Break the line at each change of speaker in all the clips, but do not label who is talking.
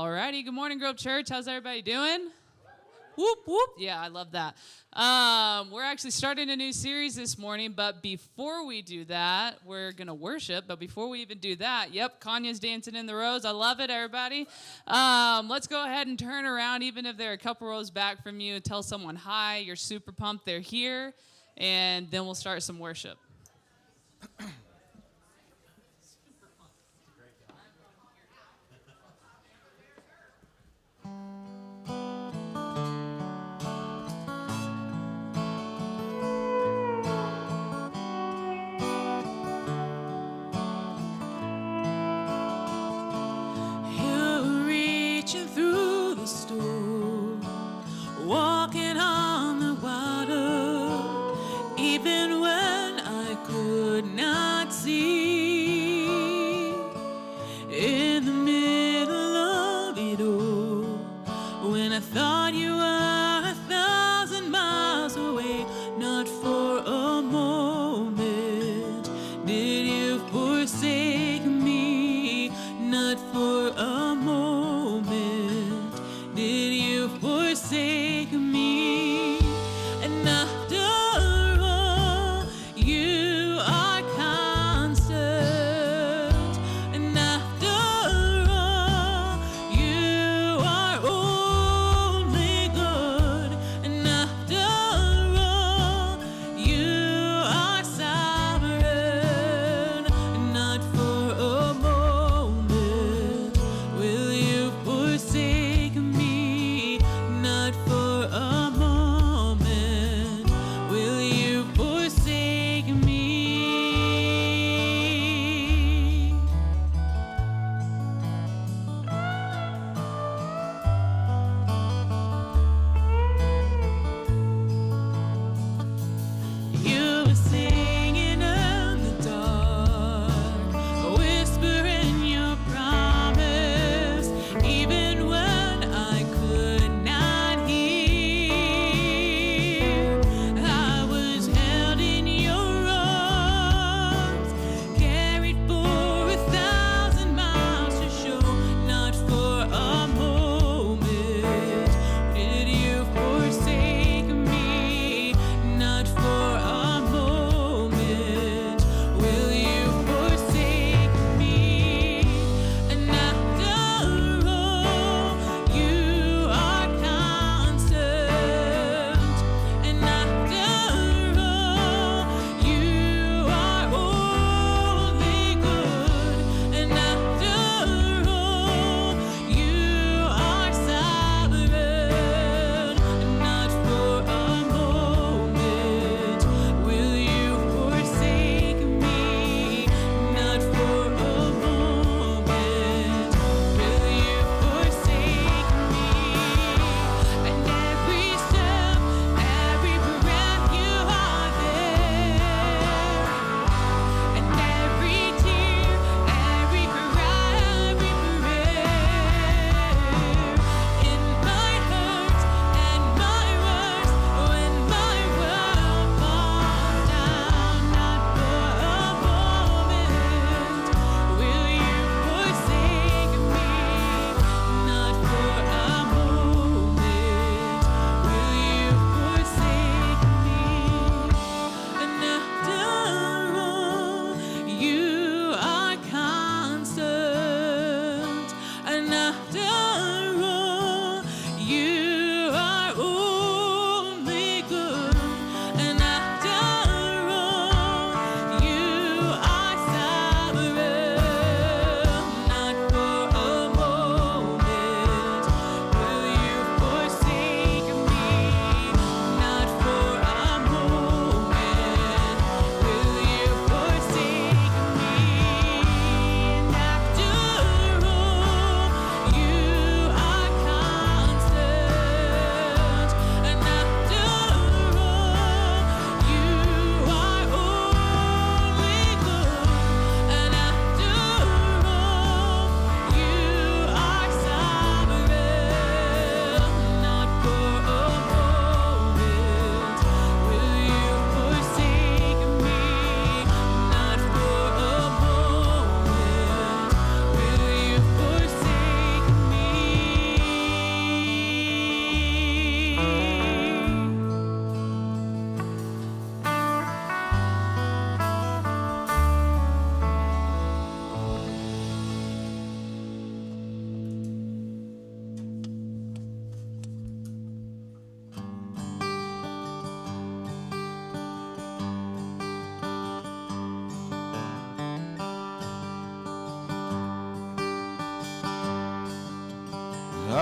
Alrighty, good morning, Grove Church. How's everybody doing? Whoop, whoop. Yeah, I love that. We're actually starting a new series this morning, but before we do that, we're going to worship. But before we even do that, yep, Kanye's dancing in the rows. I love it, everybody. Let's go ahead and turn around, even if they're a couple rows back from you. Tell someone hi, you're super pumped they're here, and then we'll start some worship.
Through the storm, walking on the water, even when I could not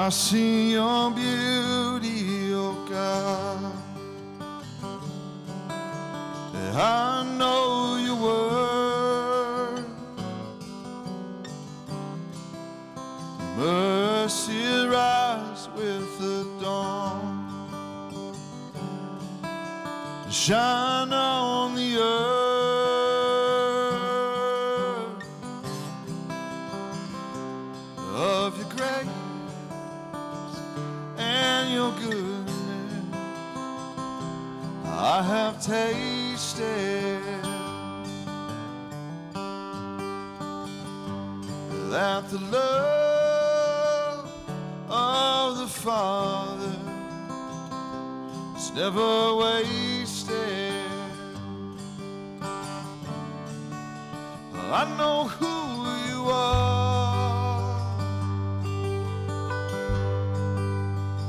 I see your beauty, oh God. I know your word. Mercy rise with the dawn. Shine on the earth of your grace and your goodness. I have tasted that the love of the Father is never wasted. I know who you are,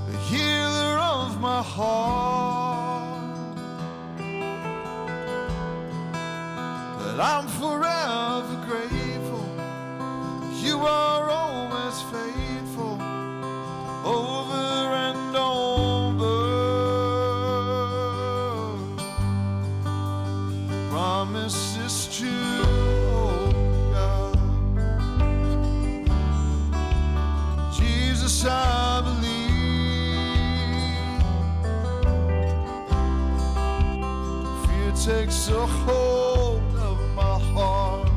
the healer of my heart, but I'm forever grateful. You are always faithful, over and over. Promise is true, oh God. Jesus, I believe. Fear takes a hold of my heart.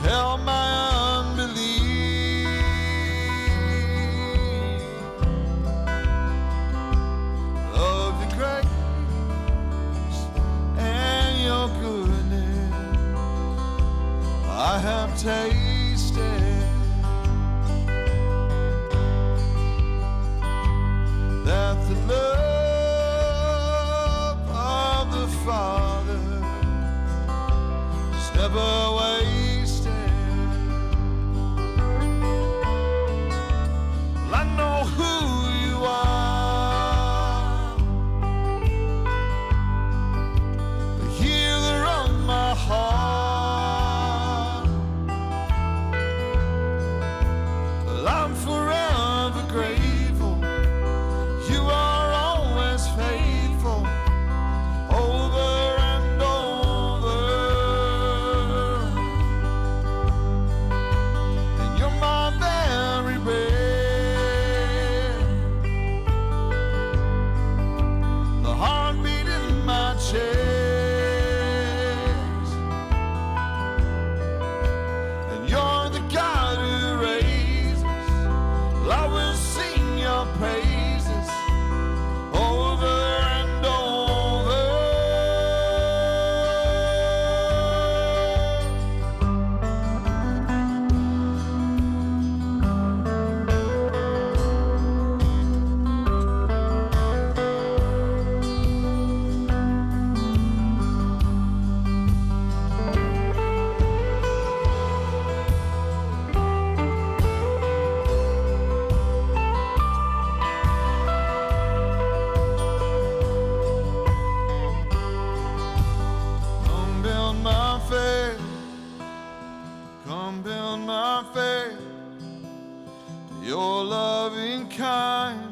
Help my unbelief of your grace and your goodness. I have tasted that the love of the Father is never wasted. I know who you are, the healer of my heart. I'm forever grateful. You are always faithful, over and over. And you're my very breath, the heartbeat in my chest. And you're the God who raises. I will sing your praises over and over. Come build my faith, come build my faith, your loving kindness.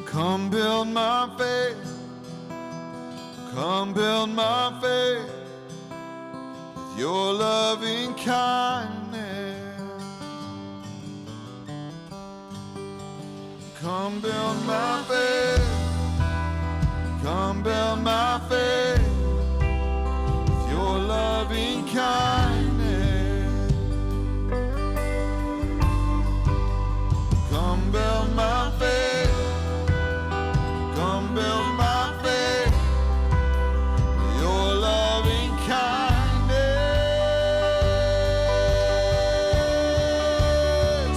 Come build my faith, come build my faith, with your loving kindness. Come build my faith, come build my faith, with your loving kindness. Come build my faith, come build my faith, with your loving kindness.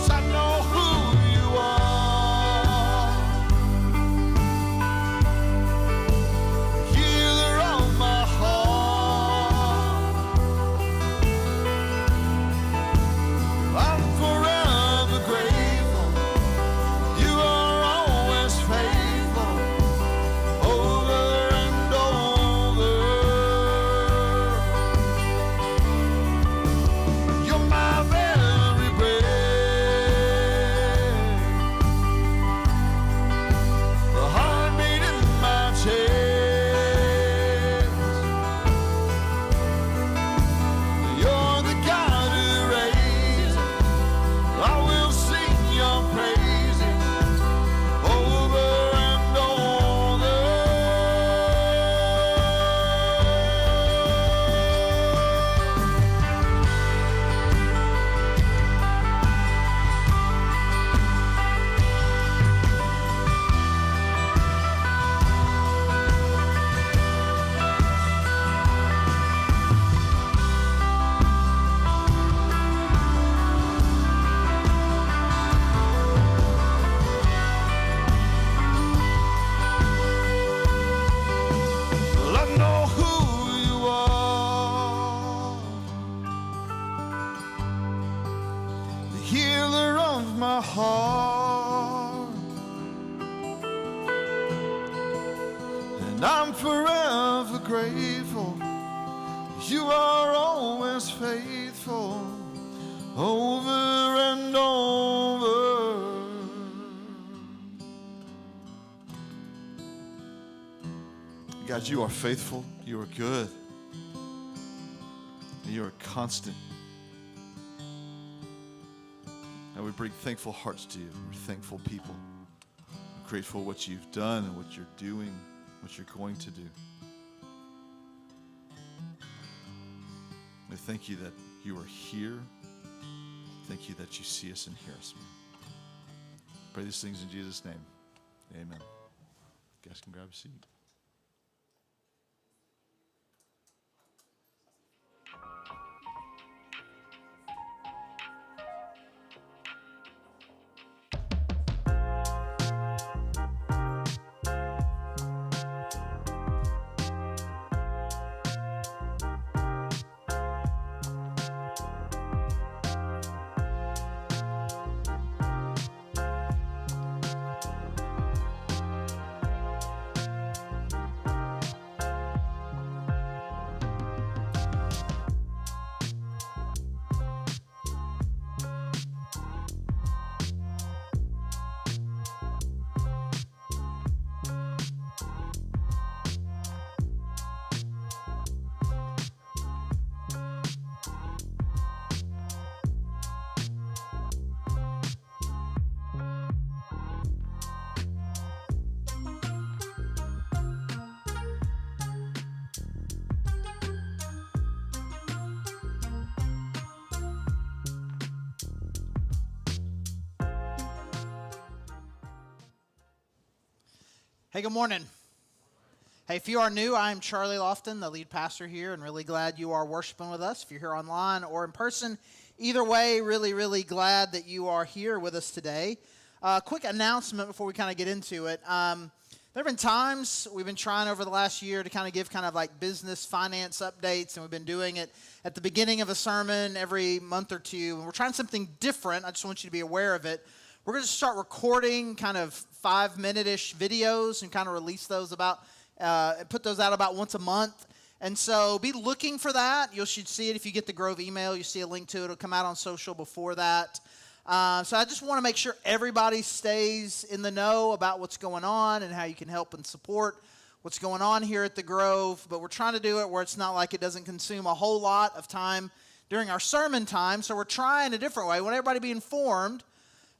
I know who you are, the healer of my heart. And I'm forever grateful. You are always faithful, over and over. God, you are faithful, you are good, and you are constant. And we bring thankful hearts to you. We're thankful people. We're grateful for what you've done and what you're doing, what you're going to do. We thank you that you are here. Thank you that you see us and hear us. Pray these things in Jesus' name. Amen. You guys can grab a seat.
Hey, good morning. Hey, if you are new, I'm Charlie Lofton, the lead pastor here, and really glad you are worshiping with us. If you're here online or in person, either way, really glad that you are here with us today. Quick announcement before we kind of get into it. There have been times we've been trying over the last year to kind of give kind of like business finance updates, and we've been doing it at the beginning of a sermon every month or two, and we're trying something different. I just want you to be aware of it. We're going to start recording kind of 5-minute-ish videos and kind of release those put those out about once a month. And so be looking for that. You should see it if you get the Grove email. You see a link to it. It'll come out on social before that. So I just want to make sure everybody stays in the know about what's going on and how you can help and support what's going on here at the Grove. But we're trying to do it where it's not like it doesn't consume a whole lot of time during our sermon time. So we're trying a different way. We want everybody to be informed.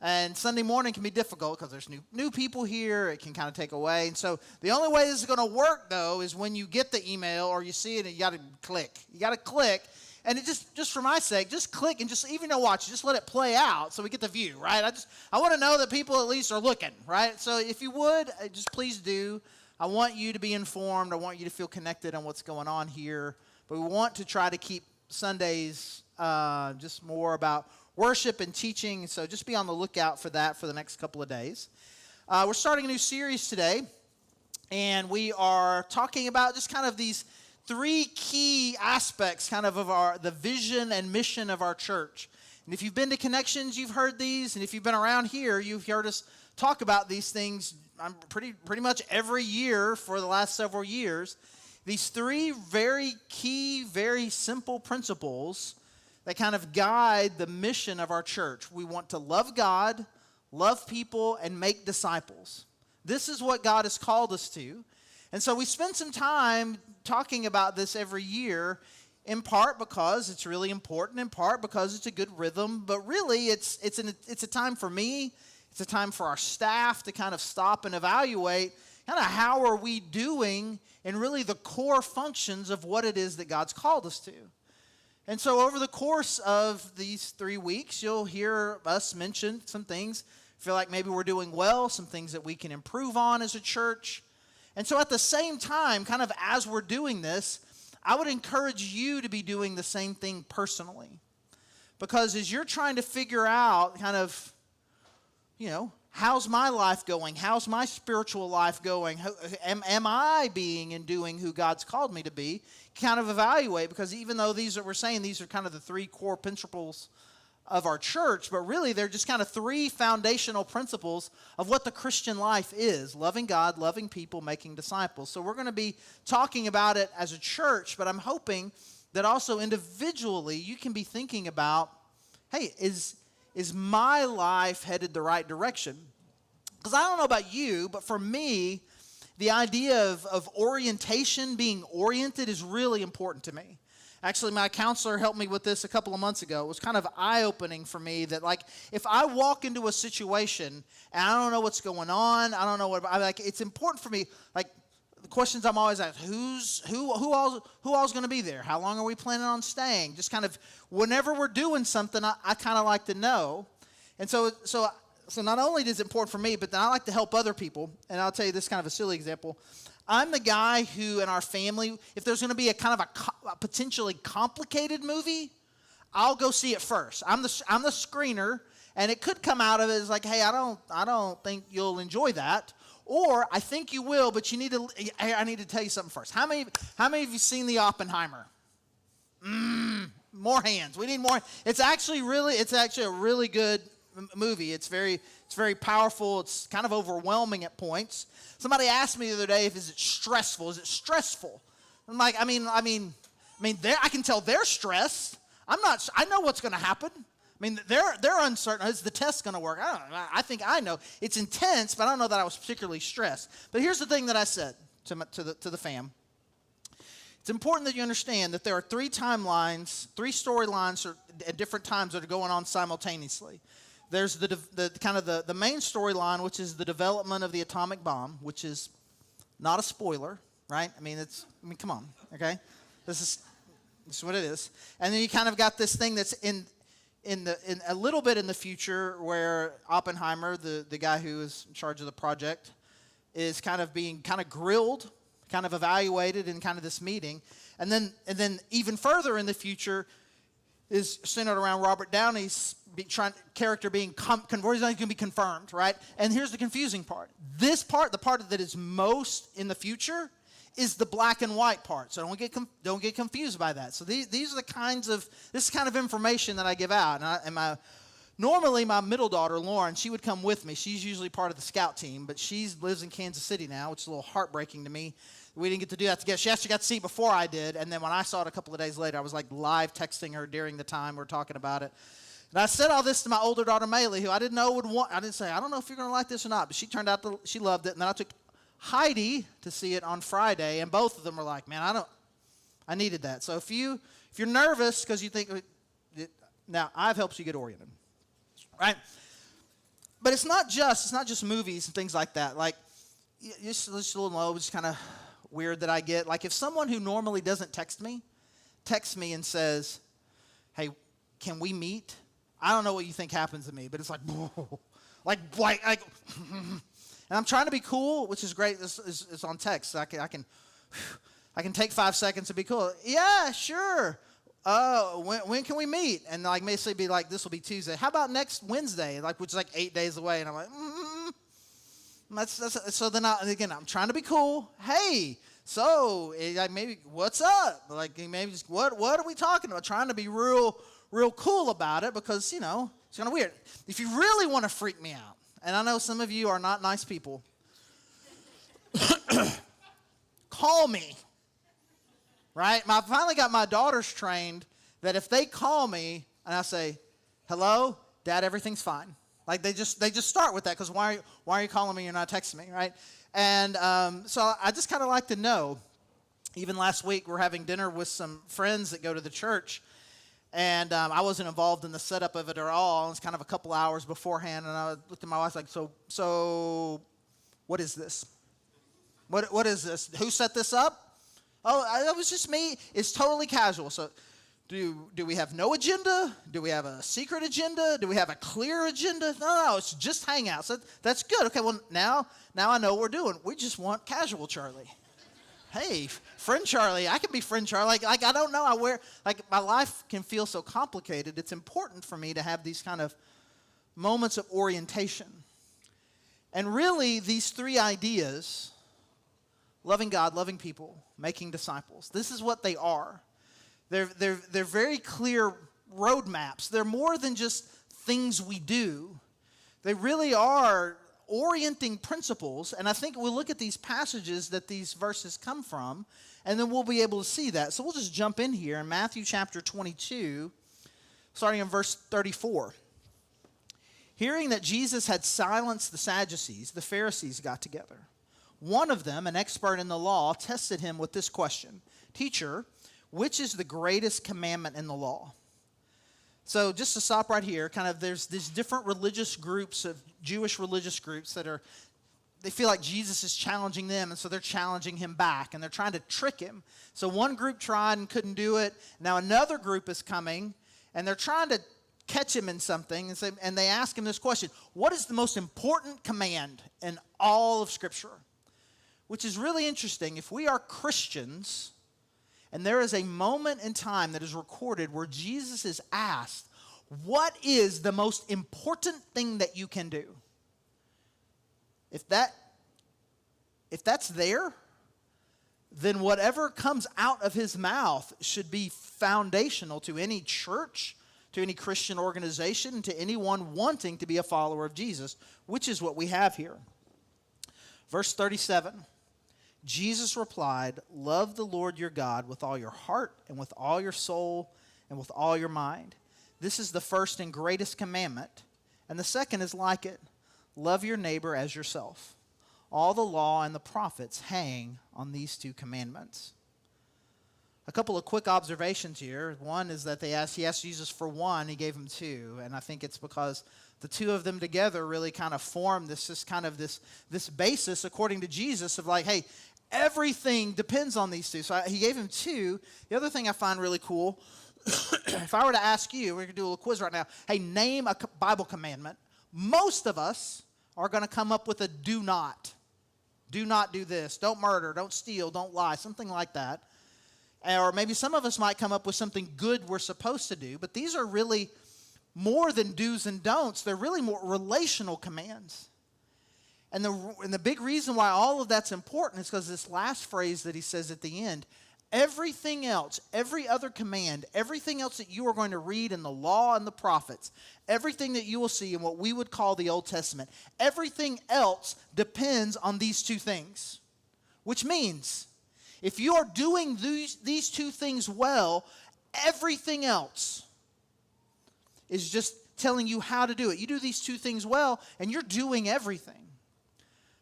And Sunday morning can be difficult because there's new people here. It can kind of take away. And so the only way this is going to work, though, is when you get the email or you see it and you got to click. You got to click. And it just for my sake, just click and just, even though watch, just let it play out so we get the view, right? I want to know that people at least are looking, right? So if you would, just please do. I want you to be informed. I want you to feel connected on what's going on here. But we want to try to keep Sundays just more about worship and teaching, so just be on the lookout for that for the next couple of days. We're starting a new series today, and we are talking about just kind of these 3 key aspects kind of the vision and mission of our church. And if you've been to Connections, you've heard these, and if you've been around here, you've heard us talk about these things pretty much every year for the last several years. These 3 very key, very simple principles that kind of guide the mission of our church. We want to love God, love people, and make disciples. This is what God has called us to. And so we spend some time talking about this every year, in part because it's really important, in part because it's a good rhythm, but really it's a time for me, it's a time for our staff to kind of stop and evaluate kind of how are we doing in really the core functions of what it is that God's called us to. And so over the course of these 3 weeks, you'll hear us mention some things. Feel like maybe we're doing well, some things that we can improve on as a church. And so at the same time, kind of as we're doing this, I would encourage you to be doing the same thing personally. Because as you're trying to figure out kind of, how's my life going? How's my spiritual life going? Am I being and doing who God's called me to be? Kind of evaluate, because even though we're saying these are kind of the 3 core principles of our church, but really they're just kind of three foundational principles of what the Christian life is: loving God, loving people, making disciples. So we're going to be talking about it as a church, but I'm hoping that also individually you can be thinking about, hey, is my life headed the right direction? Because I don't know about you, but for me, the idea of orientation, being oriented, is really important to me. Actually, my counselor helped me with this a couple of months ago. It was kind of eye-opening for me that, like, if I walk into a situation and I don't know what's going on, I don't know what, it's important for me, like, the questions I'm always asked: who all's going to be there? How long are we planning on staying? Just kind of whenever we're doing something, I kind of like to know. And so not only is it important for me, but then I like to help other people. And I'll tell you this kind of a silly example. I'm the guy who, in our family, if there's going to be a kind of a potentially complicated movie, I'll go see it first. I'm the screener, and it could come out of it as like, hey, I don't think you'll enjoy that, or I think you will, but I need to tell you something first. How many of you seen the Oppenheimer? More hands. We need more. It's actually a really good movie. It's very powerful. It's kind of overwhelming at points. Somebody asked me the other day, is it stressful? Is it stressful? I'm like, I mean, I can tell they're stressed. I know what's going to happen. I mean, they're uncertain. Is the test going to work? I don't know. I think I know. It's intense, but I don't know that I was particularly stressed. But here's the thing that I said to the fam. It's important that you understand that there are three storylines at different times that are going on simultaneously. There's the main storyline, which is the development of the atomic bomb, which is not a spoiler, right? Come on, okay? This is what it is. And then you kind of got this thing that's in a little bit in the future, where Oppenheimer, the guy who is in charge of the project, is kind of being kind of grilled, kind of evaluated in kind of this meeting. And then even further in the future is centered around Robert Downey's character being converted. He's going to be confirmed, right? And here's the confusing part. This part, the part that is most in the future, is the black and white part. So don't get confused by that. So these are this kind of information that I give out. Normally my middle daughter, Lauren, she would come with me. She's usually part of the scout team, but she lives in Kansas City now, which is a little heartbreaking to me. We didn't get to do that together. She actually got to see it before I did, and then when I saw it a couple of days later, I was like live texting her during the time we were talking about it. And I said all this to my older daughter, Maylee, who I didn't know would want. I didn't say, I don't know if you're going to like this or not, but she turned out she loved it. And then I took Heidi to see it on Friday, and both of them were like, man, I needed that. So if you're nervous because you think, now I've helped you get oriented, right? But it's not just movies and things like that. Like, just a little low, just kind of weird that I get. Like, if someone who normally doesn't texts me and says, hey, can we meet? I don't know what you think happens to me, but it's like, like, and I'm trying to be cool, which is great. It's on text. So I can take 5 seconds to be cool. Yeah, sure. When can we meet? And like, basically be like, this will be Tuesday. How about next Wednesday? Like, which is like 8 days away. And I'm like, so then again, I'm trying to be cool. Hey, so like, maybe what's up? Like, maybe just what are we talking about? Trying to be real cool about it, because it's kind of weird. If you really want to freak me out, and I know some of you are not nice people, call me. Right? I finally got my daughters trained that if they call me and I say, hello, Dad, everything's fine. Like, they just start with that, because why are you calling me? You're not texting me, right? And so I just kind of like to know. Even last week, we're having dinner with some friends that go to the church, and I wasn't involved in the setup of it at all. It was kind of a couple hours beforehand, and I looked at my wife like, so what is this? What is this? Who set this up? Oh, it was just me. It's totally casual. So do we have no agenda? Do we have a secret agenda? Do we have a clear agenda? No, it's just hangouts. So that's good. Okay, well, now I know what we're doing. We just want casual Charlie. Hey, friend Charlie. I can be friend Charlie. Like I don't know. My life can feel so complicated. It's important for me to have these kind of moments of orientation. And really, these three ideas, loving God, loving people, making disciples, this is what they are. They're very clear roadmaps. They're more than just things we do. They really are orienting principles, and I think we'll look at these passages that these verses come from, and then we'll be able to see that. So we'll just jump in here in Matthew chapter 22, starting in verse 34. Hearing that Jesus had silenced the Sadducees, the Pharisees got together. One of them, an expert in the law, tested him with this question: Teacher, which is the greatest commandment in the law? So just to stop right here, kind of there's these different religious groups of Jewish religious groups they feel like Jesus is challenging them, and so they're challenging him back, and they're trying to trick him. So one group tried and couldn't do it. Now another group is coming, and they're trying to catch him in something, and they ask him this question: what is the most important command in all of Scripture? Which is really interesting. If we are Christians, and there is a moment in time that is recorded where Jesus is asked, what is the most important thing that you can do? If that's there, then whatever comes out of his mouth should be foundational to any church, to any Christian organization, to anyone wanting to be a follower of Jesus, which is what we have here. Verse 37, Jesus replied, love the Lord your God with all your heart and with all your soul and with all your mind. This is the first and greatest commandment, and the second is like it. Love your neighbor as yourself. All the law and the prophets hang on these two commandments. A couple of quick observations here. One is that he asked Jesus for one, he gave him two. And I think it's because the two of them together really kind of form this basis, according to Jesus, of like, hey, everything depends on these two. So he gave him two. The other thing I find really cool, if I were to ask you, we're going to do a little quiz right now, hey, name a Bible commandment. Most of us are going to come up with a do not. Do not do this. Don't murder. Don't steal. Don't lie. Something like that. Or maybe some of us might come up with something good we're supposed to do. But these are really more than do's and don'ts. They're really more relational commands. And the big reason why all of that's important is because this last phrase that he says at the end, everything else, every other command, everything else that you are going to read in the law and the prophets, everything that you will see in what we would call the Old Testament, everything else depends on these two things. Which means, if you are doing these two things well, everything else is just telling you how to do it. You do these two things well, and you're doing everything.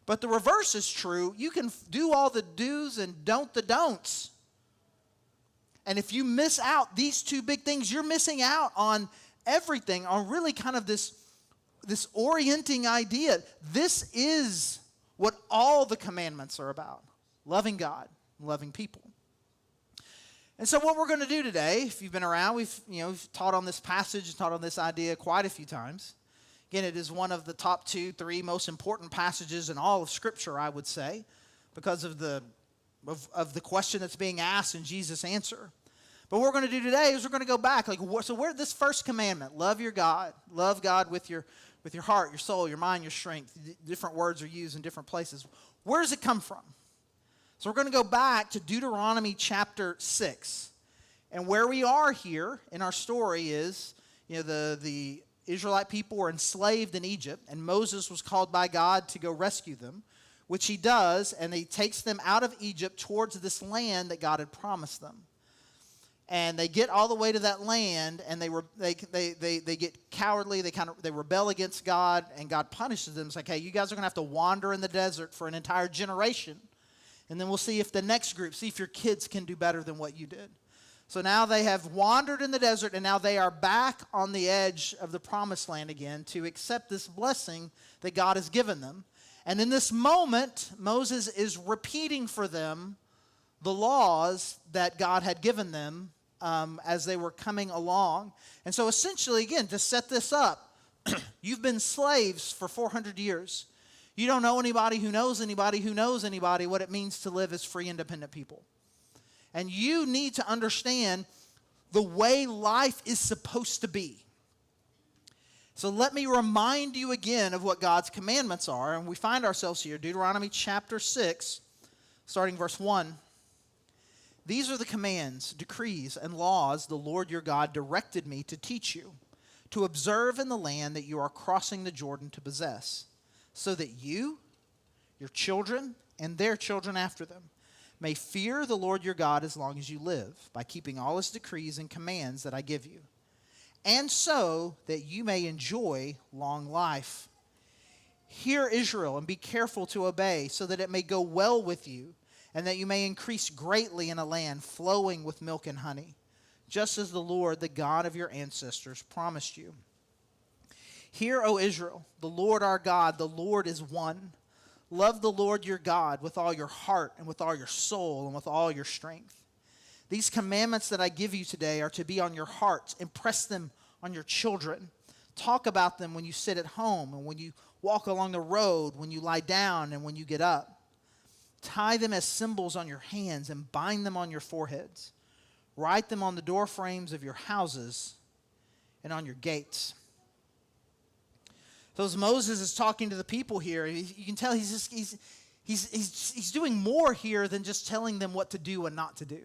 But the reverse is true. You can do all the do's and don't the don'ts. And if you miss out these two big things, you're missing out on everything, on really kind of this orienting idea. This is what all the commandments are about: loving God, loving people. And so what we're going to do today, if you've been around, we've taught on this passage, taught on this idea quite a few times. Again, it is one of the top 2, 3 most important passages in all of Scripture, I would say, because of the question that's being asked and Jesus' answer. But what we're going to do today is we're going to go back. Where this first commandment, love your God, love God with your heart, your soul, your mind, your strength. Different words are used in different places. Where does it come from? So we're going to go back to Deuteronomy chapter 6. And where we are here in our story is, the Israelite people were enslaved in Egypt, and Moses was called by God to go rescue them, which he does, and he takes them out of Egypt towards this land that God had promised them. And they get all the way to that land, and they get cowardly. They rebel against God, and God punishes them. It's like, hey, you guys are going to have to wander in the desert for an entire generation, and then we'll see if the next group, see if your kids can do better than what you did. So now they have wandered in the desert, and now they are back on the edge of the promised land again to accept this blessing that God has given them. And in this moment, Moses is repeating for them the laws that God had given them as they were coming along. And so essentially, again, to set this up, you've been slaves for 400 years. You don't know anybody who knows anybody who knows anybody what it means to live as free, independent people. And you need to understand the way life is supposed to be. So let me remind you again of what God's commandments are. And we find ourselves here, Deuteronomy chapter 6, starting verse 1. These are the commands, decrees, and laws the Lord your God directed me to teach you, to observe in the land that you are crossing the Jordan to possess, so that you, your children, and their children after them may fear the Lord your God as long as you live, by keeping all his decrees and commands that I give you, and so that you may enjoy long life. Hear, Israel, and be careful to obey, so that it may go well with you, and that you may increase greatly in a land flowing with milk and honey, just as the Lord, the God of your ancestors, promised you. Hear, O Israel, the Lord our God, the Lord is one. Love the Lord your God with all your heart and with all your soul and with all your strength. These commandments that I give you today are to be on your hearts. Impress them on your children. Talk about them when you sit at home and when you walk along the road, when you lie down and when you get up. Tie them as symbols on your hands and bind them on your foreheads. Write them on the door frames of your houses and on your gates. So as Moses is talking to the people here, you can tell he's doing more here than just telling them what to do and not to do.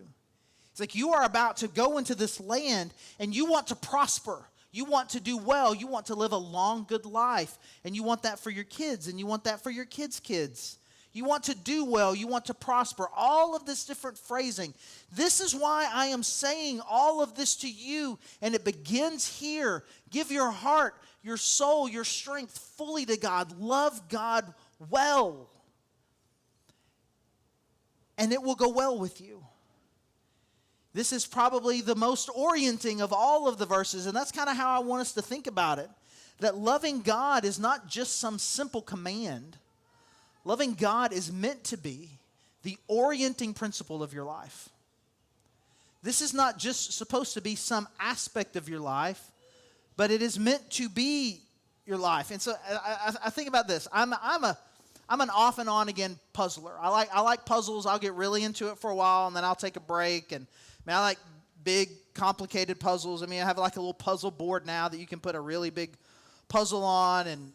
It's like, you are about to go into this land and you want to prosper. You want to do well. You want to live a long, good life. And you want that for your kids, and you want that for your kids' kids. You want to do well. You want to prosper. All of this different phrasing. This is why I am saying all of this to you, and it begins here. Give your heart, your soul, your strength fully to God. Love God well, and it will go well with you. This is probably the most orienting of all of the verses, and that's kind of how I want us to think about it. That loving God is not just some simple command. Loving God is meant to be the orienting principle of your life. This is not just supposed to be some aspect of your life, but it is meant to be your life. And so I think about this. I'm an off and on again puzzler. I like puzzles. I'll get really into it for a while, and then I'll take a break. And I like big, complicated puzzles. I have like a little puzzle board now that you can put a really big puzzle on, and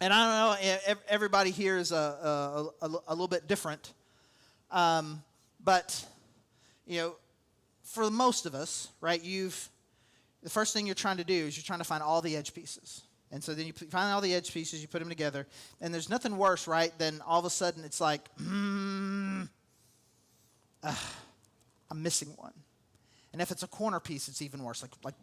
I don't know, everybody here is a little bit different. But, for most of us, right, the first thing you're trying to do is you're trying to find all the edge pieces. And so then you find all the edge pieces, you put them together, and there's nothing worse, right, than all of a sudden it's like, I'm missing one. And if it's a corner piece, it's even worse. Like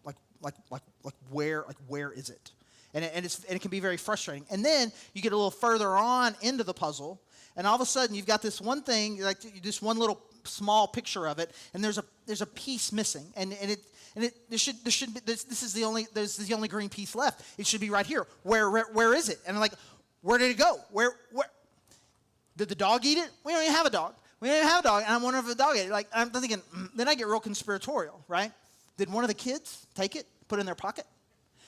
where is it? And it can be very frustrating. And then you get a little further on into the puzzle, and all of a sudden you've got this one thing, like this one little small picture of it, and there's a piece missing, there's the only green piece left. It should be right here. Where is it? And I'm like, where did it go? Where did the dog eat it? We don't even have a dog. And I'm wondering if the dog ate it. Like, I'm thinking, then I get real conspiratorial, right? Did one of the kids take it, put it in their pocket?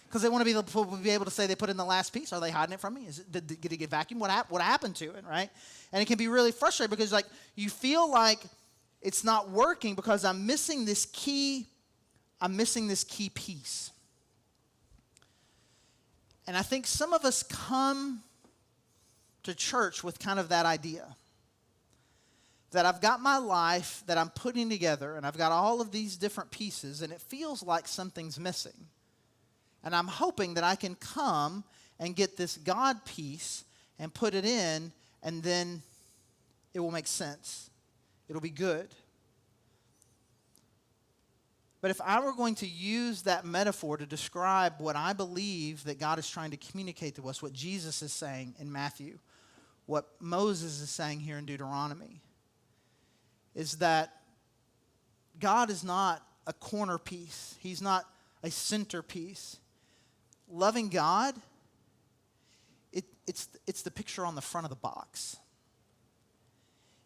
Because they want to be able to say they put in the last piece. Are they hiding it from me? Did it get vacuumed? What happened to it, right? And it can be really frustrating because, like, you feel like it's not working because I'm missing this key piece. And I think some of us come to church with kind of that idea. That I've got my life that I'm putting together, and I've got all of these different pieces, and it feels like something's missing. And I'm hoping that I can come and get this God piece and put it in, and then it will make sense. It'll be good. But if I were going to use that metaphor to describe what I believe that God is trying to communicate to us, what Jesus is saying in Matthew, what Moses is saying here in Deuteronomy, is that God is not a corner piece. He's not a centerpiece. Loving God, it's the picture on the front of the box.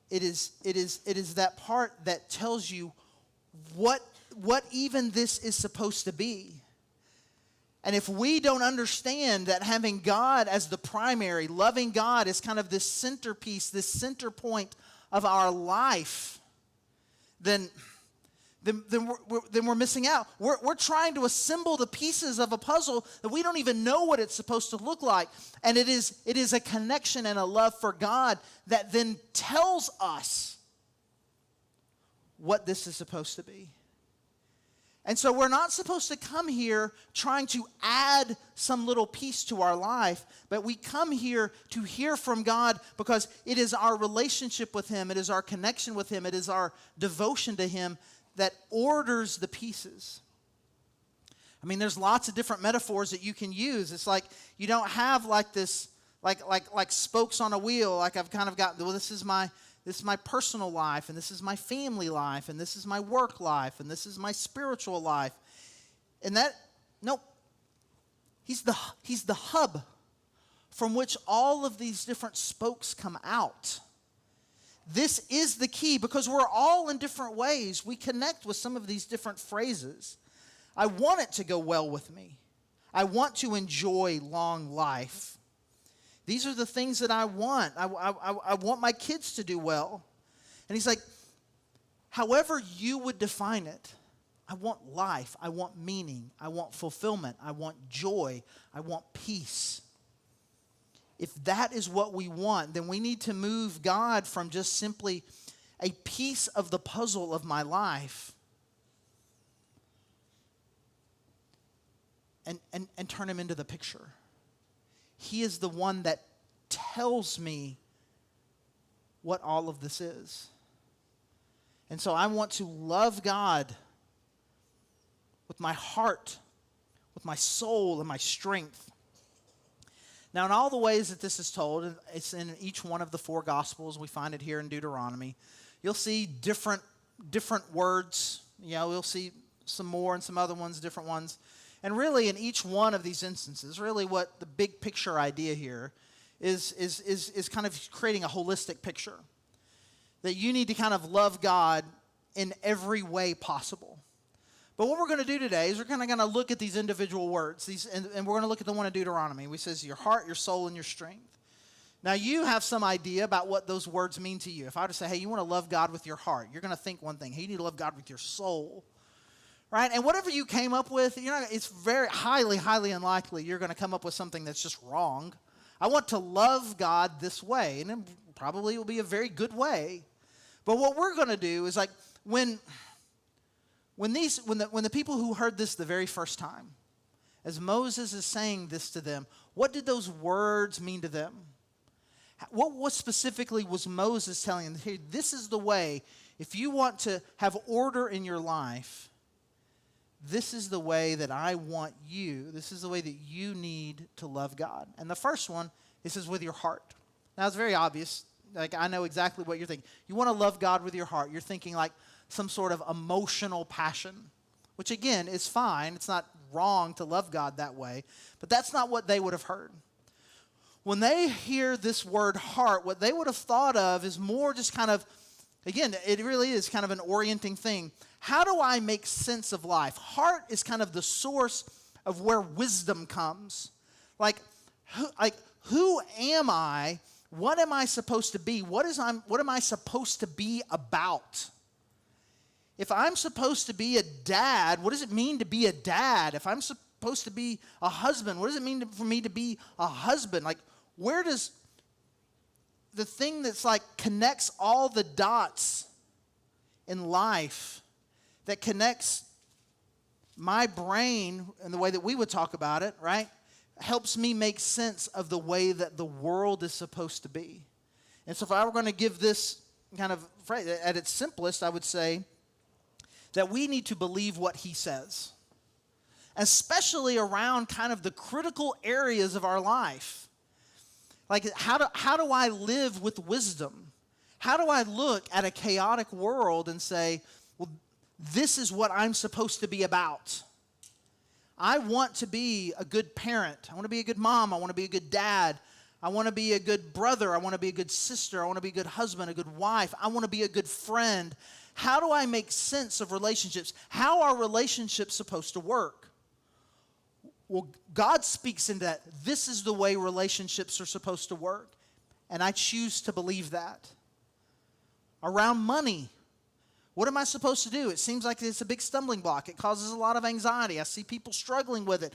It is that part that tells you what even this is supposed to be. And if we don't understand that having God as the primary, loving God as kind of this centerpiece, this center point of our life, then we're missing out. We're trying to assemble the pieces of a puzzle that we don't even know what it's supposed to look like. And it is a connection and a love for God that then tells us what this is supposed to be. And so we're not supposed to come here trying to add some little piece to our life, but we come here to hear from God because it is our relationship with Him, it is our connection with Him, it is our devotion to Him that orders the pieces. I mean, there's lots of different metaphors that you can use. It's like you don't have like this, like spokes on a wheel. Like I've kind of got, well, this is my personal life, and this is my family life, and this is my work life, and this is my spiritual life. And nope. He's the hub from which all of these different spokes come out. This is the key because we're all in different ways. We connect with some of these different phrases. I want it to go well with me. I want to enjoy long life. These are the things that I want. I want my kids to do well. And he's like, however you would define it, I want life. I want meaning. I want fulfillment. I want joy. I want peace. If that is what we want, then we need to move God from just simply a piece of the puzzle of my life and turn Him into the picture. He is the one that tells me what all of this is. And so I want to love God with my heart, with my soul, and my strength. Now, in all the ways that this is told, it's in each one of the 4 Gospels. We find it here in Deuteronomy. You'll see different words. You know, we'll see some more and some other ones, different ones. And really, in each one of these instances, really what the big picture idea here is kind of creating a holistic picture. That you need to kind of love God in every way possible. But what we're going to do today is we're kind of going to look at these individual words. And we're going to look at the one in Deuteronomy. We says your heart, your soul, and your strength. Now, you have some idea about what those words mean to you. If I were to say, hey, you want to love God with your heart, you're going to think one thing. Hey, you need to love God with your soul. Right? And whatever you came up with, it's very highly, highly unlikely you're going to come up with something that's just wrong. I want to love God this way, and it probably will be a very good way. But what we're going to do is like when the people who heard this the very first time, as Moses is saying this to them, what did those words mean to them? What specifically was Moses telling them? Hey, this is the way. If you want to have order in your life, this is the way that I want you. This is the way that you need to love God. And the first one, it says with your heart. Now, it's very obvious. Like, I know exactly what you're thinking. You want to love God with your heart. You're thinking like some sort of emotional passion, which, again, is fine. It's not wrong to love God that way. But that's not what they would have heard. When they hear this word heart, what they would have thought of is more just kind of, again, it really is kind of an orienting thing. How do I make sense of life? Heart is kind of the source of where wisdom comes. Like who am I? What am I supposed to be? What am I supposed to be about? If I'm supposed to be a dad, what does it mean to be a dad? If I'm supposed to be a husband, what does it mean for me to be a husband? Like, where does the thing that's like connects all the dots in life, that connects my brain in the way that we would talk about it, right? Helps me make sense of the way that the world is supposed to be. And so if I were going to give this kind of phrase, at its simplest, I would say that we need to believe what He says, especially around kind of the critical areas of our life. Like, how do I live with wisdom? How do I look at a chaotic world and say, well, this is what I'm supposed to be about? I want to be a good parent. I want to be a good mom. I want to be a good dad. I want to be a good brother. I want to be a good sister. I want to be a good husband, a good wife. I want to be a good friend. How do I make sense of relationships? How are relationships supposed to work? Well, God speaks into that. This is the way relationships are supposed to work. And I choose to believe that. Around money, What am I supposed to do? It seems like it's a big stumbling block. It causes a lot of anxiety. I see people struggling with it.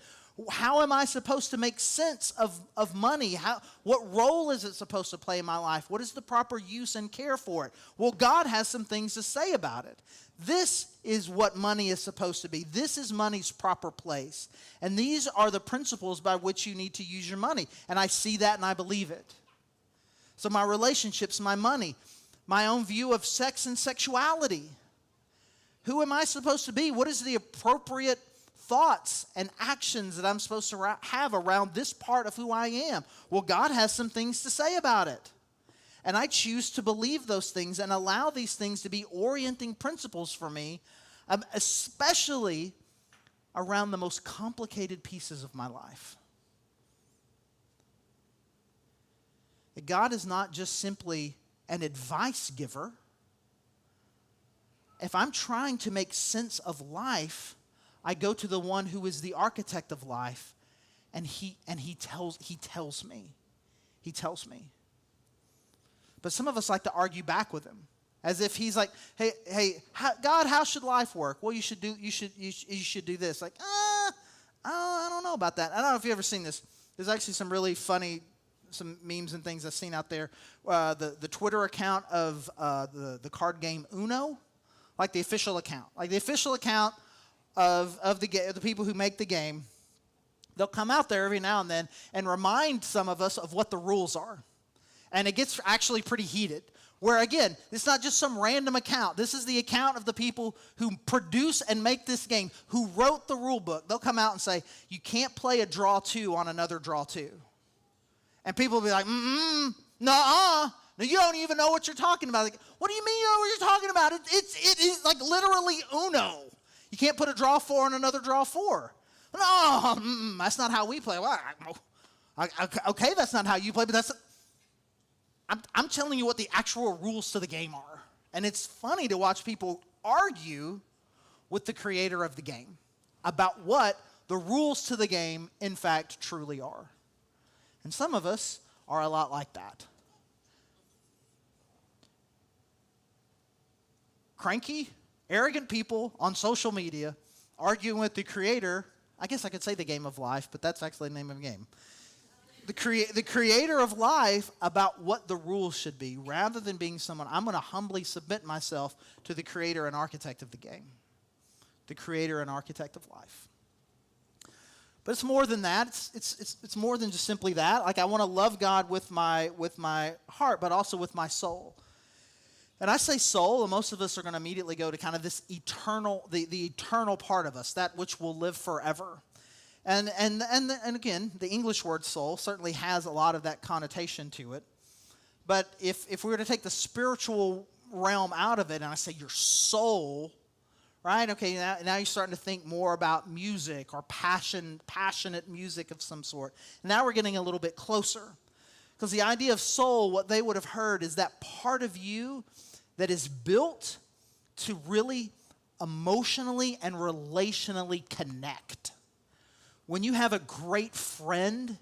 How am I supposed to make sense of money? What role is it supposed to play in my life? What is the proper use and care for it? Well, God has some things to say about it. This is what money is supposed to be. This is money's proper place. And these are the principles by which you need to use your money. And I see that and I believe it. So my relationships, my money, my own view of sex and sexuality. Who am I supposed to be? What is the appropriate thoughts and actions that I'm supposed to have around this part of who I am? Well, God has some things to say about it. And I choose to believe those things and allow these things to be orienting principles for me, especially around the most complicated pieces of my life. That God is not just simply an advice giver. If I'm trying to make sense of life, I go to the one who is the architect of life, and he tells me. He tells me. But some of us like to argue back with him, as if he's like, "Hey, God, how should life work?" Well, you should do this. Like, I don't know about that. I don't know if you've ever seen this. There's actually some really funny, some memes and things I've seen out there. The Twitter account of the card game Uno, like the official account, of the people who make the game. They'll come out there every now and then and remind some of us of what the rules are. And it gets actually pretty heated. Where again, it's not just some random account. This is the account of the people who produce and make this game, who wrote the rule book. They'll come out and say, you can't play a draw two on another draw two. And people will be like, nuh-uh. No, you don't even know what you're talking about. Like, what do you mean you know what you're talking about? It is like literally Uno. You can't put a draw four on another draw four. No, that's not how we play. Well, okay, that's not how you play, but that's... I'm telling you what the actual rules to the game are. And it's funny to watch people argue with the creator of the game about what the rules to the game, in fact, truly are. And some of us are a lot like that. Cranky, arrogant people on social media arguing with the creator. I guess I could say the game of life, but that's actually the name of the game. The creator of life about what the rules should be, rather than being someone, I'm going to humbly submit myself to the creator and architect of the game. The creator and architect of life. But it's more than that. It's more than just simply that. Like, I want to love God with my heart, but also with my soul. And I say soul, and most of us are going to immediately go to kind of this eternal, the eternal part of us, that which will live forever. And again, the English word soul certainly has a lot of that connotation to it. But if we were to take the spiritual realm out of it, and I say your soul, right? Okay, now you're starting to think more about music or passionate music of some sort. Now we're getting a little bit closer. Because the idea of soul, what they would have heard is that part of you that is built to really emotionally and relationally connect. When you have a great friend,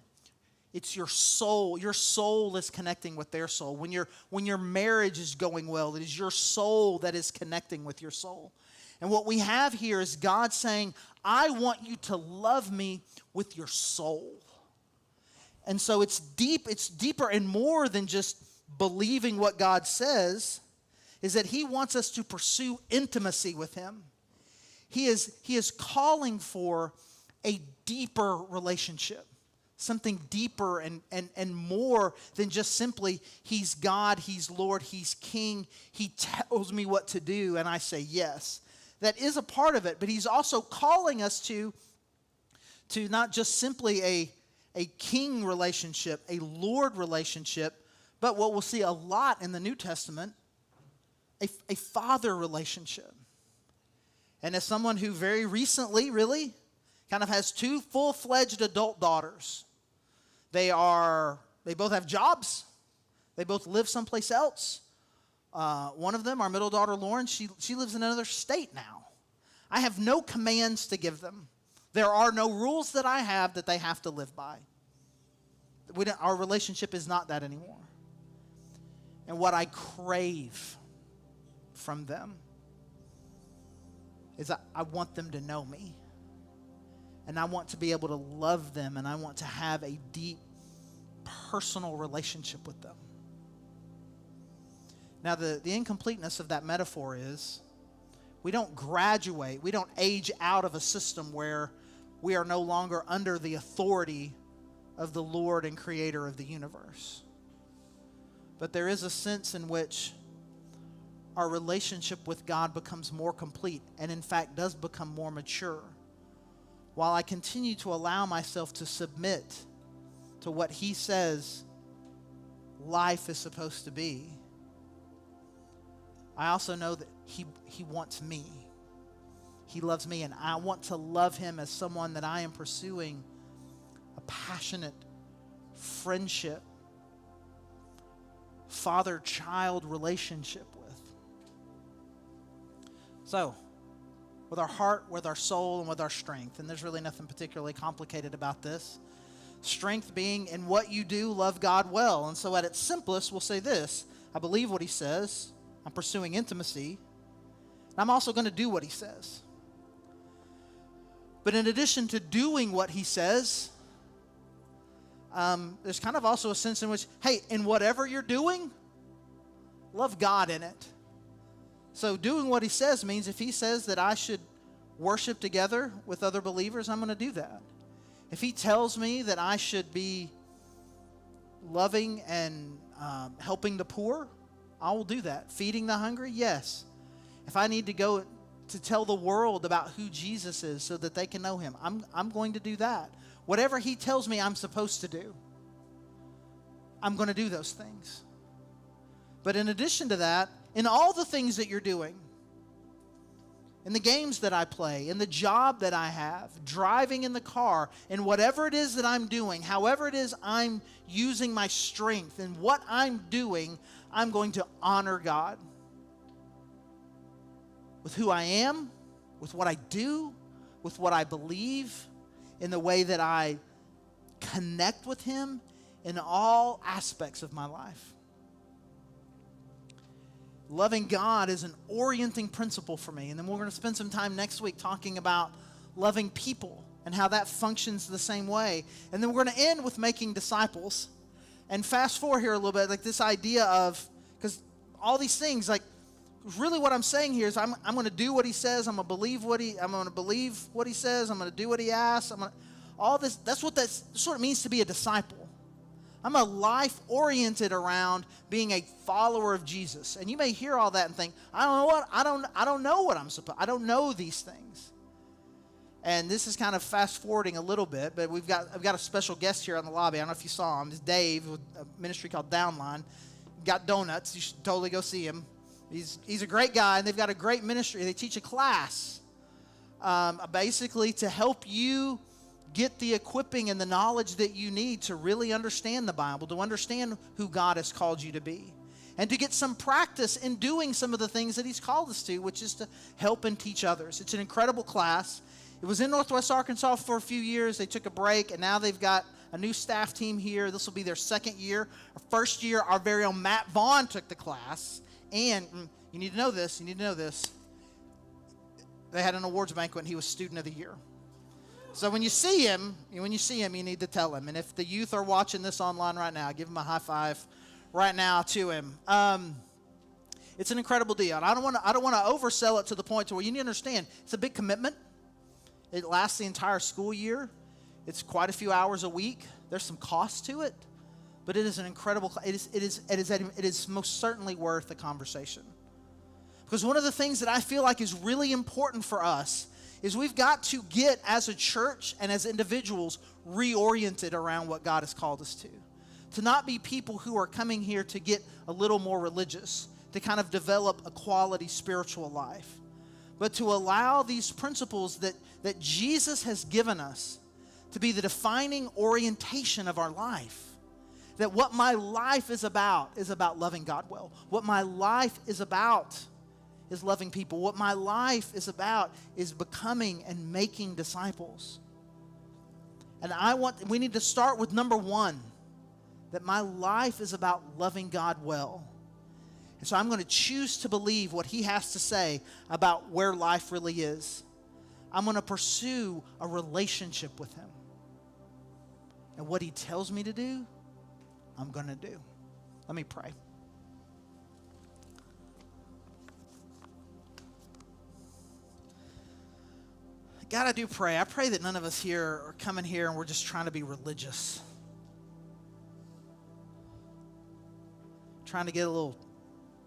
it's your soul. Your soul is connecting with their soul. When your marriage is going well, it is your soul that is connecting with your soul. And what we have here is God saying, I want you to love me with your soul. And so it's deeper and more than just believing what God says, is that he wants us to pursue intimacy with him. He is calling for a deeper relationship, something deeper and more than just simply he's God, he's Lord, he's King, he tells me what to do and I say yes. That is a part of it, but he's also calling us to not just simply a king relationship, a Lord relationship, but what we'll see a lot in the New Testament, a father relationship. And as someone who very recently really kind of has two full-fledged adult daughters, they both have jobs. They both live someplace else. One of them, our middle daughter Lauren, she lives in another state now. I have no commands to give them. There are no rules that I have that they have to live by. Our relationship is not that anymore. And what I crave from them is I want them to know me. And I want to be able to love them, and I want to have a deep personal relationship with them. Now, the incompleteness of that metaphor is we don't graduate, we don't age out of a system where we are no longer under the authority of the Lord and Creator of the universe. But there is a sense in which our relationship with God becomes more complete and, in fact, does become more mature, while I continue to allow myself to submit to what He says life is supposed to be. I also know that He wants me. He loves me, and I want to love Him as someone that I am pursuing a passionate friendship, father-child relationship with. So, with our heart, with our soul, and with our strength, and there's really nothing particularly complicated about this. Strength being in what you do, love God well. And so at its simplest, we'll say this: I believe what He says. I'm pursuing intimacy. And I'm also going to do what He says. But in addition to doing what He says, there's kind of also a sense in which, hey, in whatever you're doing, love God in it. So doing what He says means if He says that I should worship together with other believers, I'm going to do that. If He tells me that I should be loving and helping the poor, I will do that. Feeding the hungry, yes. If I need to go to tell the world about who Jesus is so that they can know Him, I'm going to do that. Whatever He tells me I'm supposed to do, I'm going to do those things. But in addition to that, in all the things that you're doing, in the games that I play, in the job that I have, driving in the car, in whatever it is that I'm doing, however it is I'm using my strength, and what I'm doing, I'm going to honor God. With who I am, with what I do, with what I believe, in the way that I connect with Him in all aspects of my life. Loving God is an orienting principle for me. And then we're going to spend some time next week talking about loving people and how that functions the same way. And then we're going to end with making disciples. And fast forward here a little bit, like this idea of, because all these things, like really what I'm saying here is I'm going to do what He says. I'm going to believe what He says. I'm going to do what He asks. All this, that's what it means to be a disciple. I'm a life oriented around being a follower of Jesus. And you may hear all that and think, I don't know what I'm supposed. I don't know these things. And this is kind of fast forwarding a little bit, but I've got a special guest here on the lobby. I don't know if you saw him. It's Dave with a ministry called Downline. Got donuts. You should totally go see him. He's a great guy, and they've got a great ministry. They teach a class basically to help you get the equipping and the knowledge that you need to really understand the Bible, to understand who God has called you to be, and to get some practice in doing some of the things that He's called us to, which is to help and teach others. It's an incredible class. It was in Northwest Arkansas for a few years. They took a break, and now they've got a new staff team here. This will be their second year. Our first year, our very own Matt Vaughn took the class, and you need to know this. They had an awards banquet, and he was Student of the Year. So when you see him, you need to tell him. And if the youth are watching this online right now, give him a high five right now to him. It's an incredible deal. And I don't want to oversell it to the point to where you need to understand it's a big commitment. It lasts the entire school year. It's quite a few hours a week. There's some cost to it, but it is an incredible. It is most certainly worth the conversation. Because one of the things that I feel like is really important for us is we've got to get, as a church and as individuals, reoriented around what God has called us to. To not be people who are coming here to get a little more religious, to kind of develop a quality spiritual life, but to allow these principles that Jesus has given us to be the defining orientation of our life. That what my life is about loving God well. What my life is about is loving people. What my life is about is becoming and making disciples. And we need to start with number one, that my life is about loving God well. And so I'm going to choose to believe what he has to say about where life really is. I'm going to pursue a relationship with him. And what he tells me to do, I'm going to do. Let me pray. God, I do pray. I pray that none of us here are coming here and we're just trying to be religious. Trying to get a little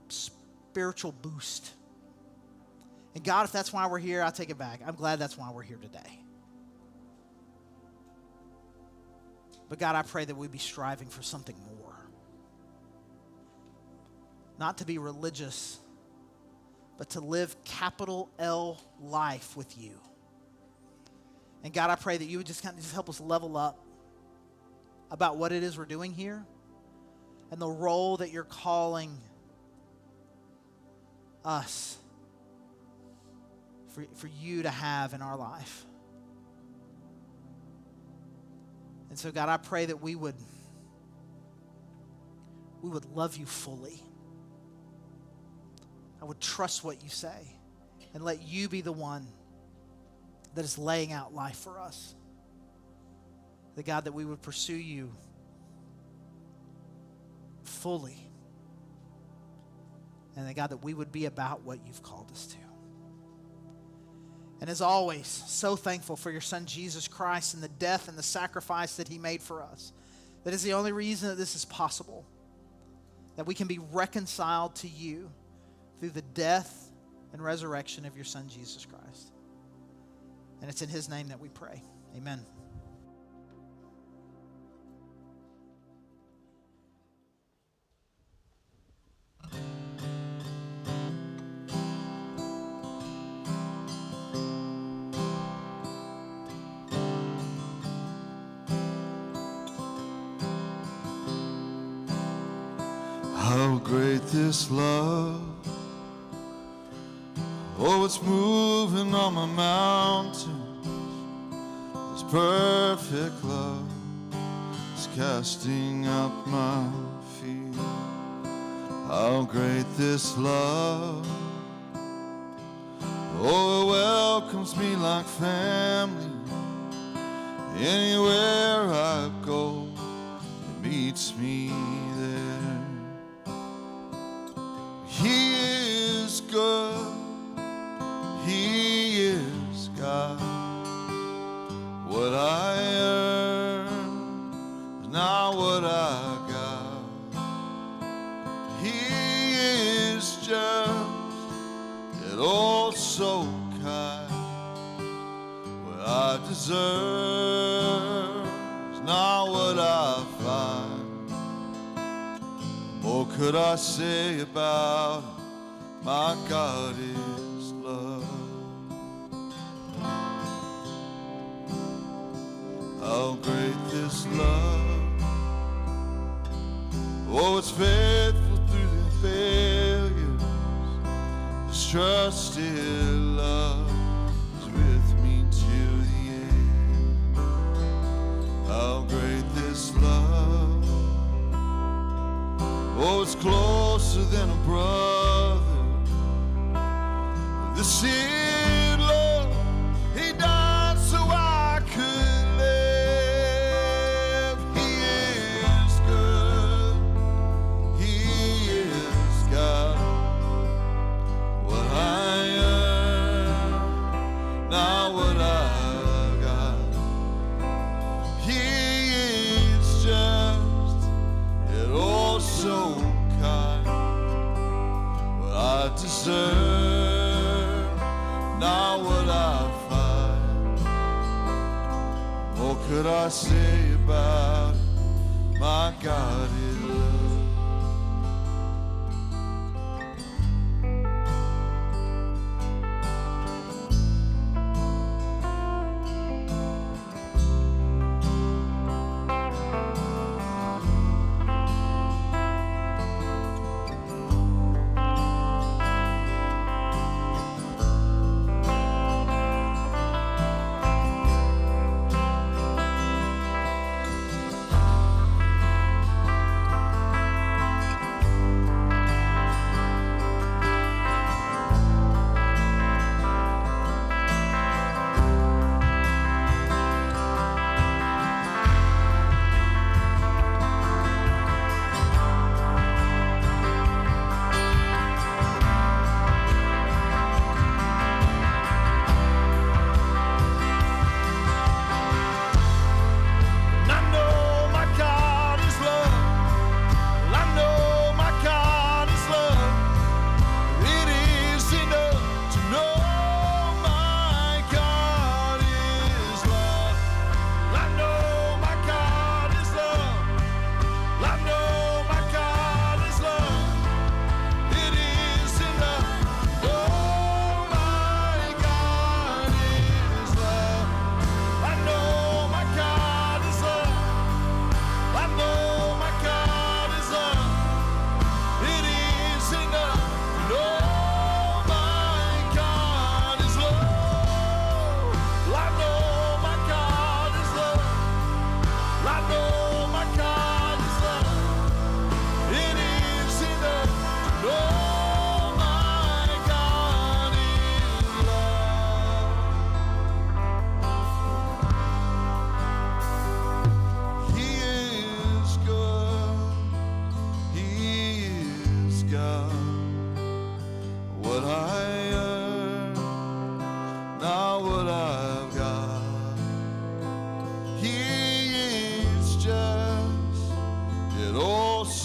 spiritual boost. And God, if that's why we're here, I'll take it back. I'm glad that's why we're here today. But God, I pray that we be striving for something more. Not to be religious, but to live capital L life with you. And God, I pray that you would just help us level up about what it is we're doing here and the role that you're calling us for you to have in our life. And so, God, I pray that we would love you fully. I would trust what you say and let you be the one that is laying out life for us. The God, that we would pursue you fully. And the God, that we would be about what you've called us to. And as always, so thankful for your Son, Jesus Christ, and the death and the sacrifice that he made for us. That is the only reason that this is possible. That we can be reconciled to you through the death and resurrection of your Son, Jesus Christ. And it's in his name that we pray. Amen.
How great this love. Oh, it's moving on my mountains. This perfect love is casting up my feet. How great this love. Oh, it welcomes me like family. Anywhere I go, it meets me there. He is good. He is God. What I earn is not what I got. He is just, yet also kind. What I deserve is not what I find. What could I say about him? My God is love. How great this love. Oh, it's faithful through the failures. This trusted love is with me to the end. How great this love. Oh, it's closer than a brother. The sin, Lord, he died so I could live. He is good. He is God. What I earn, not what I got. He is just, yet also kind. What I deserve, not what I find. What could I say about my God is love?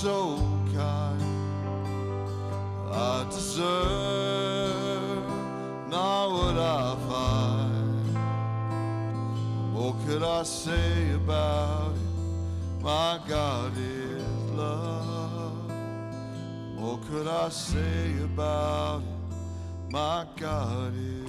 so kind. I deserve not what I find. What could I say about it? My God is love. What could I say about it? My God is love.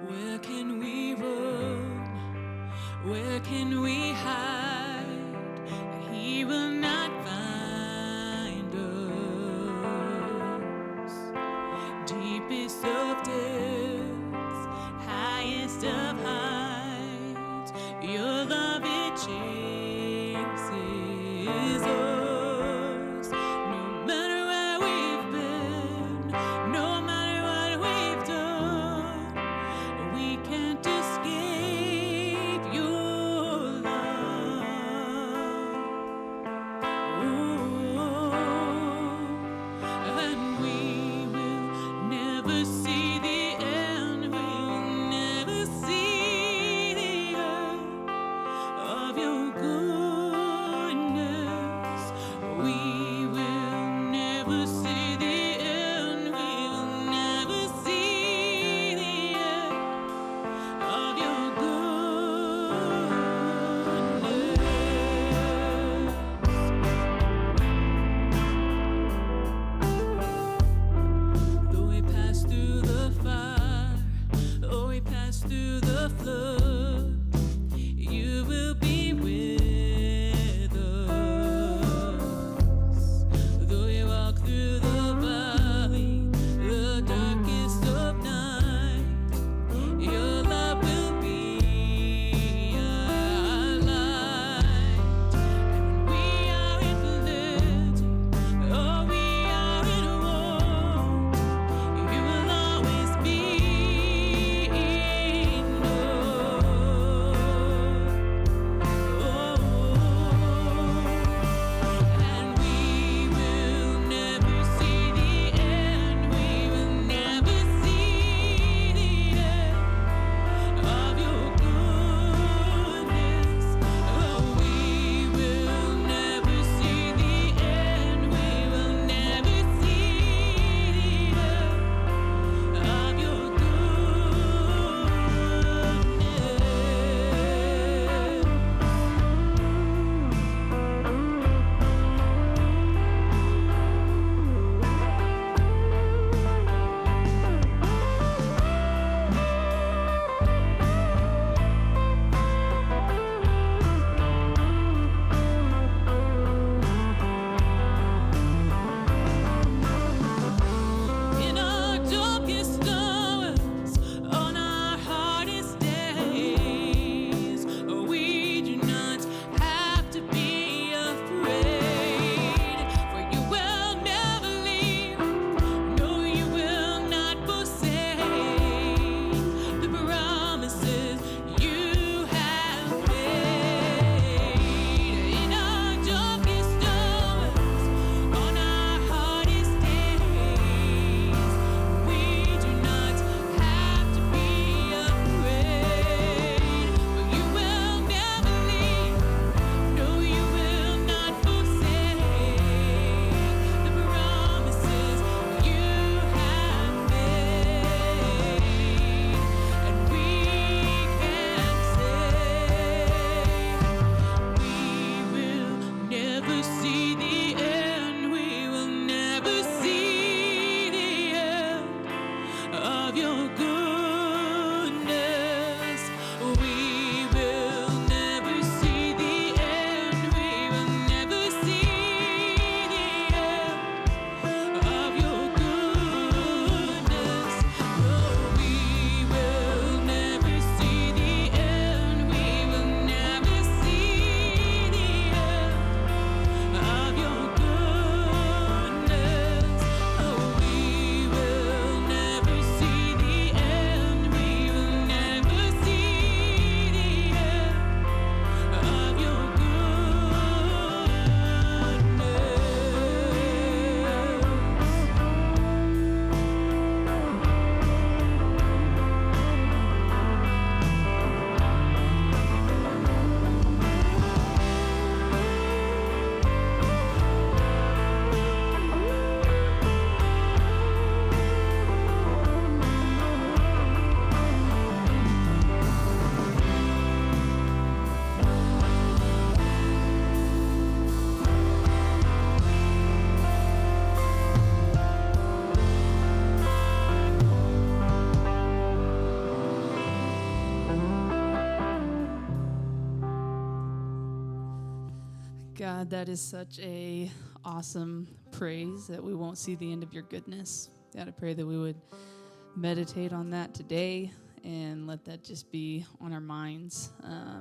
Where can we run? Where can we hide? He will not find us. Deepest of depths, highest of heights, your love it chases us. No matter where we've been, no matter what we've done, we can't escape your love.
God, that is such a awesome praise that we won't see the end of your goodness. God, I pray that we would meditate on that today and let that just be on our minds,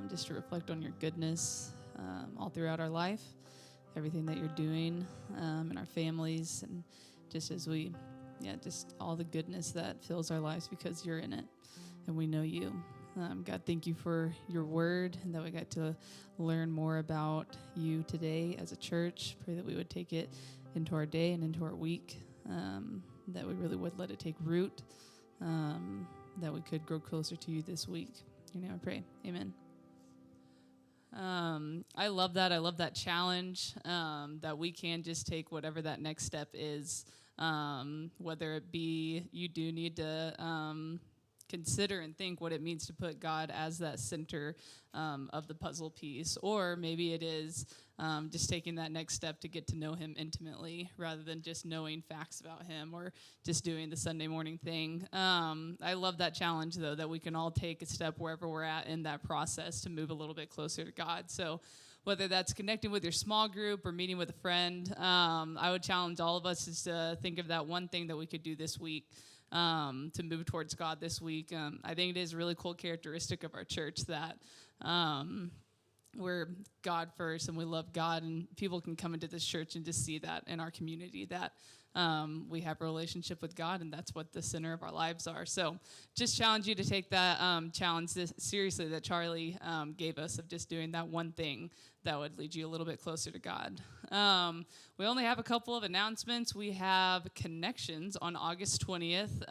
just to reflect on your goodness all throughout our life, everything that you're doing in our families, and just as we, just all the goodness that fills our lives because you're in it and we know you. God, thank you for your word and that we got to learn more about you today as a church. Pray that we would take it into our day and into our week, that we really would let it take root, that we could grow closer to you this week. In your name I pray. Amen. I love that. I love that challenge, that we can just take whatever that next step is, whether it be you do need to consider and think what it means to put God as that center of the puzzle piece, or maybe it is just taking that next step to get to know him intimately rather than just knowing facts about him or just doing the Sunday morning thing. I love that challenge, though, that we can all take a step wherever we're at in that process to move a little bit closer to God. So whether that's connecting with your small group or meeting with a friend, I would challenge all of us is to think of that one thing that we could do this week to move towards God this week. I think it is a really cool characteristic of our church that we're God first and we love God, and people can come into this church and just see that in our community, that we have a relationship with God, and that's what the center of our lives are. So just challenge you to take that challenge seriously that Charlie gave us of just doing that one thing that would lead you a little bit closer to God. We only have a couple of announcements. We have Connections on August 20th.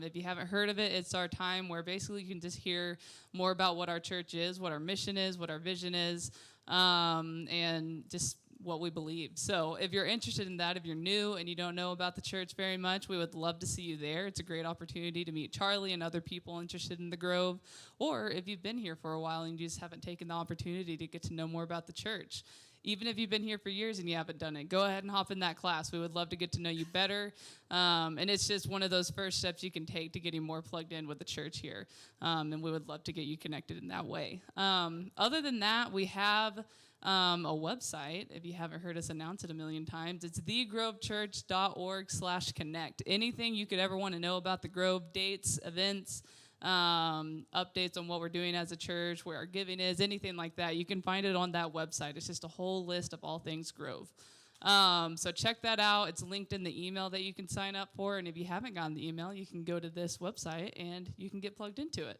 If you haven't heard of it, it's our time where basically you can just hear more about what our church is, what our mission is, what our vision is, and just what we believe. So if you're interested in that, if you're new and you don't know about the church very much, we would love to see you there. It's a great opportunity to meet Charlie and other people interested in the Grove. Or if you've been here for a while and you just haven't taken the opportunity to get to know more about the church. Even if you've been here for years and you haven't done it, go ahead and hop in that class. We would love to get to know you better. And it's just one of those first steps you can take to getting more plugged in with the church here. And we would love to get you connected in that way. Other than that, we have a website. If you haven't heard us announce it a million times, it's thegrovechurch.org/connect. Anything you could ever want to know about the Grove, dates, events, updates on what we're doing as a church, where our giving is, anything like that, you can find it on that website. It's just a whole list of all things Grove. So check that out. It's linked in the email that you can sign up for, and if you haven't gotten the email, you can go to this website and you can get plugged into it.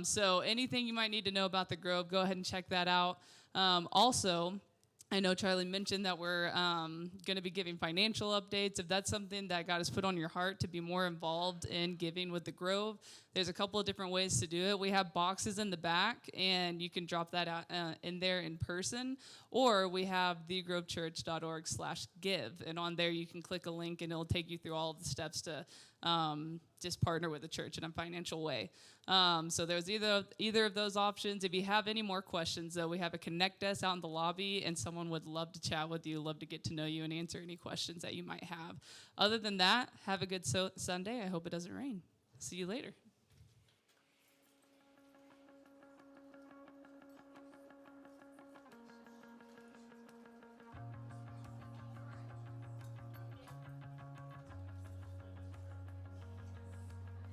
So anything you might need to know about the Grove, go ahead and check that out. Also, I know Charlie mentioned that we're going to be giving financial updates. If that's something that God has put on your heart to be more involved in giving with the Grove, there's a couple of different ways to do it. We have boxes in the back, and you can drop that out in there in person, or we have thegrovechurch.org/give, and on there you can click a link, and it'll take you through all of the steps to just partner with the church in a financial way. So there's either of those options. If you have any more questions, though, we have a Connect Desk out in the lobby, and someone would love to chat with you, love to get to know you, and answer any questions that you might have. Other than that, have a good Sunday. I hope it doesn't rain. See you later.